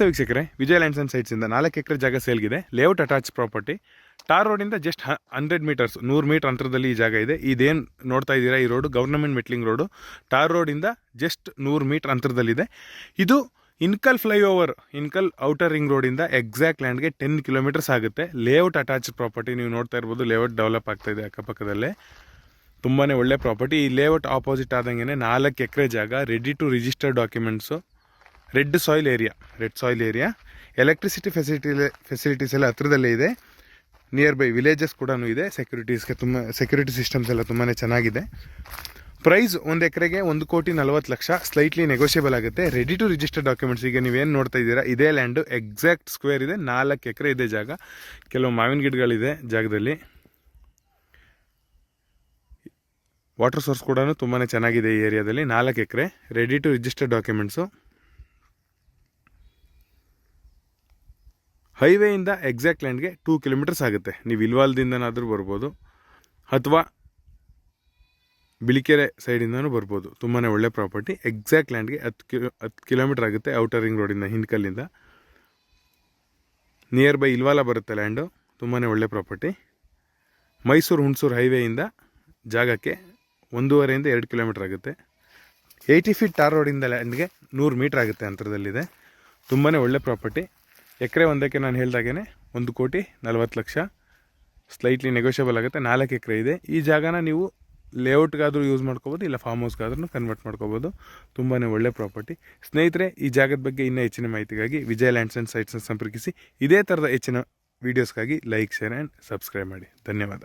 ವೀಕ್ಷಕರೇ, Vijay lands and ಸೈಟ್ಸಿಂದ 4 ಎಕರೆ ಜಾಗ ಸೇಲ್ಗಿದೆ. Layout attach property. ಟಾರ್ ರೋಡಿಂದ ಜಸ್ಟ್ 100 ಮೀಟರ್ಸ್ 100 ಮೀಟರ್ ಅಂತರದಲ್ಲಿ ಈ ಜಾಗ ಇದೆ. ಇದೇನು ನೋಡ್ತಾ ಇದ್ದೀರಾ, ಈ road government metalling road. Tar ರೋಡಿಂದ ಜಸ್ಟ್ 100 ಮೀಟರ್ ಅಂತರದಲ್ಲಿದೆ. ಇದು Inkal flyover, Inkal outer ring ರೋಡಿಂದ ಎಕ್ಸಾಕ್ಟ್ ಲ್ಯಾಂಡ್ಗೆ 10 ಕಿಲೋಮೀಟರ್ಸ್ ಆಗುತ್ತೆ. Layout attach property. ನೀವು ನೋಡ್ತಾ ಇರ್ಬೋದು, ಲೇಔಟ್ ಡೆವಲಪ್ ಆಗ್ತಾ ಇದೆ ಅಕ್ಕಪಕ್ಕದಲ್ಲೇ. ತುಂಬಾ ಒಳ್ಳೆ ಪ್ರಾಪರ್ಟಿ. ಈ ಲೇಔಟ್ ಆಪೋಸಿಟ್ ಆದಂಗೆ 4 ಎಕರೆ ಜಾಗ, ready to register documents, red soil area, electricity facilities ಎಲ್ಲ ಹತ್ರದಲ್ಲೇ ಇದೆ. ನಿಯರ್ ಬೈ ವಿಲೇಜಸ್ ಕೂಡ ಇದೆ. ಸೆಕ್ಯೂರಿಟಿ ಸಿಸ್ಟಮ್ಸ್ ಎಲ್ಲ ತುಂಬಾ ಚೆನ್ನಾಗಿದೆ. ಪ್ರೈಸ್ 1 ಎಕರೆಗೆ 1,40,00,000, ಸ್ಲೈಟ್ಲಿ ನೆಗೋಷಿಯಬಲ್ ಆಗುತ್ತೆ. Ready to register documents. ಈಗ ನೀವೇನು ನೋಡ್ತಾ ಇದ್ದೀರಾ, ಇದೇ ಲ್ಯಾಂಡು ಎಕ್ಸಾಕ್ಟ್ ಸ್ಕ್ವೇರ್ ಇದೆ. 4 ಎಕರೆ ಇದೆ ಜಾಗ. ಕೆಲವು ಮಾವಿನ ಗಿಡಗಳಿದೆ ಜಾಗದಲ್ಲಿ. ವಾಟರ್ ಸೋರ್ಸ್ ಕೂಡ ತುಂಬಾ ಚೆನ್ನಾಗಿದೆ ಈ ಏರಿಯಾದಲ್ಲಿ. 4 acre, ready to register documents. ಹೈವೇಯಿಂದ ಎಕ್ಸಾಕ್ಟ್ ಲ್ಯಾಂಡ್ಗೆ 2 ಕಿಲೋಮೀಟರ್ಸ್ ಆಗುತ್ತೆ. ನೀವು ಇಲ್ವಾಲ್ದಿಂದನಾದರೂ ಬರ್ಬೋದು, ಅಥವಾ ಬಿಳಿಕೆರೆ ಸೈಡಿಂದನೂ ಬರ್ಬೋದು. ತುಂಬಾ ಒಳ್ಳೆ ಪ್ರಾಪರ್ಟಿ. ಎಕ್ಸಾಕ್ಟ್ ಲ್ಯಾಂಡ್ಗೆ 10 ಕಿಲೋಮೀಟರ್ ಆಗುತ್ತೆ ಔಟರ್ ರಿಂಗ್ ರೋಡಿಂದ, ಹಿನ್ಕಲ್ಲಿಂದ. ನಿಯರ್ ಬೈ ಇಲ್ವಾಲ ಬರುತ್ತೆ ಲ್ಯಾಂಡು. ತುಂಬಾ ಒಳ್ಳೆ ಪ್ರಾಪರ್ಟಿ. ಮೈಸೂರು ಹುಣಸೂರು ಹೈವೇಯಿಂದ ಜಾಗಕ್ಕೆ 1.5 ಇಂದ 2 ಕಿಲೋಮೀಟರ್ ಆಗುತ್ತೆ. 80 ಫೀಟ್ ಟಾರ್ ರೋಡಿಂದ ಲ್ಯಾಂಡ್ಗೆ 100 ಮೀಟರ್ ಆಗುತ್ತೆ ಅಂತರದಲ್ಲಿದೆ. ತುಂಬಾ ಒಳ್ಳೆ ಪ್ರಾಪರ್ಟಿ. ಎಕರೆ ಒಂದಕ್ಕೆ ನಾನು ಹೇಳ್ದಾಗೇ 1,40,00,000, ಸ್ಲೈಟ್ಲಿ ನೆಗೋಷಿಯಬಲ್ ಆಗುತ್ತೆ. 4 ಎಕರೆ ಇದೆ. ಈ ಜಾಗನ ನೀವು ಲೇಔಟ್ಗಾದರೂ ಯೂಸ್ ಮಾಡ್ಕೋಬೋದು, ಇಲ್ಲ ಫಾರ್ಮ್ ಹೌಸ್ಗಾದ್ರೂ ಕನ್ವರ್ಟ್ ಮಾಡ್ಕೋಬೋದು. ತುಂಬಾ ಒಳ್ಳೆ ಪ್ರಾಪರ್ಟಿ. ಸ್ನೇಹಿತರೆ, ಈ ಜಾಗದ ಬಗ್ಗೆ ಇನ್ನೂ ಹೆಚ್ಚಿನ ಮಾಹಿತಿಗಾಗಿ ವಿಜಯ್ ಲ್ಯಾಂಡ್ಸ್ ಆ್ಯಂಡ್ ಸೈಟ್ಸ್ನ ಸಂಪರ್ಕಿಸಿ. ಇದೇ ಥರದ ಹೆಚ್ಚಿನ ವೀಡಿಯೋಸ್ಗಾಗಿ ಲೈಕ್, ಶೇರ್ ಆ್ಯಂಡ್ ಸಬ್ಸ್ಕ್ರೈಬ್ ಮಾಡಿ. ಧನ್ಯವಾದ.